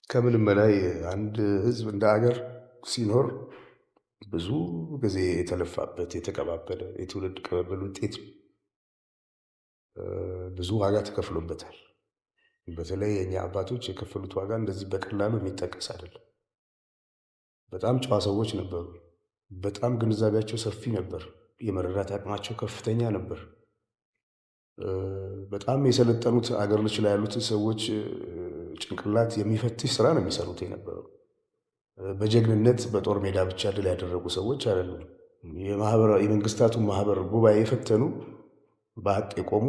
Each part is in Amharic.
ከምንም በላይ አንድ ህዝብ እንደ ሀገር ሲኖር ብዙ ጊዜ የተለፋበት የተቀባበለ የትውልድ ቅብብል ውጤት ብዙ ዋጋ ተከፍሎበታል። በተለይ የእኛ አባቶች የከፈሉት ዋጋ እንደዚህ በቀላሉ የሚጠቀስ አይደለም። በጣም ጨዋ ሰዎች ነበሩ። በጣም ግንዛቤያቸው ሰፊ ነበር። የመረዳት አቅማቸው ከፍተኛ ነበር። በጣም የሰለጠኑት አገሮች ላይ ያሉትን ሰዎች ጭንቅላት የሚፈትሽ ስራ ነው የሚሰሩት የነበረው። በጀግንነት በጦር ሜዳ ብቻ ድል ያደረጉ ሰዎች አይደሉም። የመንግስታቱን ማህበር ጉባኤ የፈተኑ፣ በሀቅ የቆሙ፣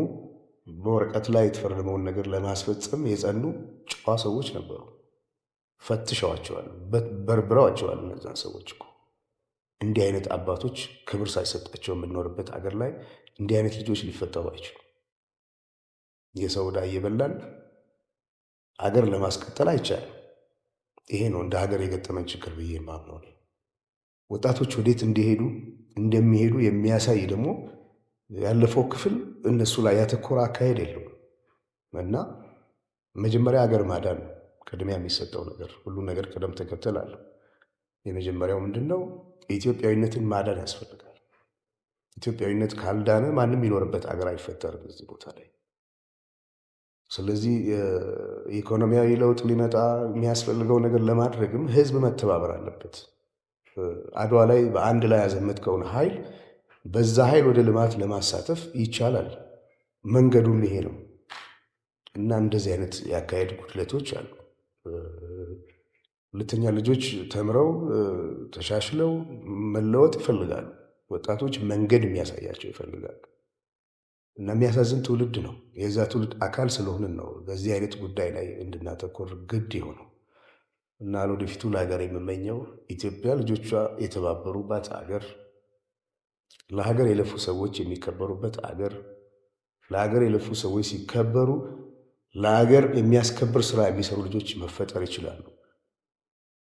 በወረቀት ላይ የተፈረመውን ነገር ለማስፈጸም የጸኑ ጨዋ ሰዎች ነበሩ። ፈትሸዋቸዋል፣ በርብረዋቸዋል። እነዛን ሰዎች እኮ እንዲህ አይነት አባቶች ክብር ሳይሰጣቸው የምንኖርበት አገር ላይ እንዲህ አይነት ልጆች ሊፈጠሩ አይችሉም። የሰው ዕዳ እየበላን አገር ለማስቀጠል አይቻልም። ይሄ ነው እንደ ሀገር የገጠመን ችግር ብዬ የማምነው። ወጣቶች ወዴት እንደሚሄዱ የሚያሳይ ደግሞ ያለፈው ክፍል እነሱ ላይ ያተኮረ አካሄድ የለውም እና መጀመሪያ ሀገር ማዳን ቅድሚያ የሚሰጠው ነገር፣ ሁሉ ነገር ቅደም ተከተል አለው። የመጀመሪያው ምንድን ነው? ኢትዮጵያዊነትን ማዳን ያስፈልጋል። ኢትዮጵያዊነት ካልዳነ ማንም የሚኖርበት አገር አይፈጠርም እዚህ ቦታ ላይ። ስለዚህ የኢኮኖሚያዊ ለውጥ ሊመጣ የሚያስፈልገው ነገር ለማድረግም ህዝብ መተባበር አለበት። አድዋ ላይ በአንድ ላይ ያዘመትከውን ኃይል በዛ ኃይል ወደ ልማት ለማሳተፍ ይቻላል። መንገዱም ይሄ ነው እና እንደዚህ አይነት የአካሄድ ጉድለቶች አሉ። ሁለተኛ፣ ልጆች ተምረው ተሻሽለው መለወጥ ይፈልጋሉ። ወጣቶች መንገድ የሚያሳያቸው ይፈልጋሉ እና የሚያሳዝን ትውልድ ነው። የዛ ትውልድ አካል ስለሆንን ነው በዚህ አይነት ጉዳይ ላይ እንድናተኮር ግድ የሆነው እና ለወደፊቱ ለሀገር የምመኘው ኢትዮጵያ ልጆቿ የተባበሩባት አገር፣ ለሀገር የለፉ ሰዎች የሚከበሩበት አገር፣ ለሀገር የለፉ ሰዎች ሲከበሩ ለሀገር የሚያስከብር ስራ የሚሰሩ ልጆች መፈጠር ይችላሉ።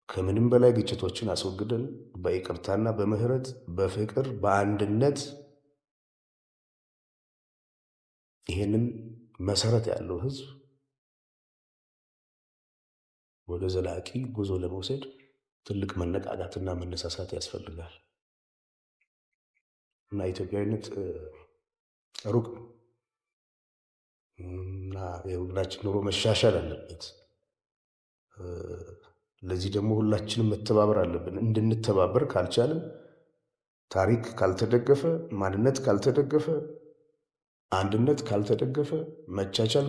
ከምንም በላይ ግጭቶችን አስወግደን በይቅርታና በምህረት በፍቅር በአንድነት ይሄንን መሰረት ያለው ህዝብ ወደ ዘላቂ ጉዞ ለመውሰድ ትልቅ መነቃቃትና መነሳሳት ያስፈልጋል እና ኢትዮጵያዊነት ሩቅ እና የሁላችን ኑሮ መሻሻል አለበት። ለዚህ ደግሞ ሁላችንም መተባበር አለብን። እንድንተባበር ካልቻልን፣ ታሪክ ካልተደገፈ፣ ማንነት ካልተደገፈ፣ አንድነት ካልተደገፈ፣ መቻቻል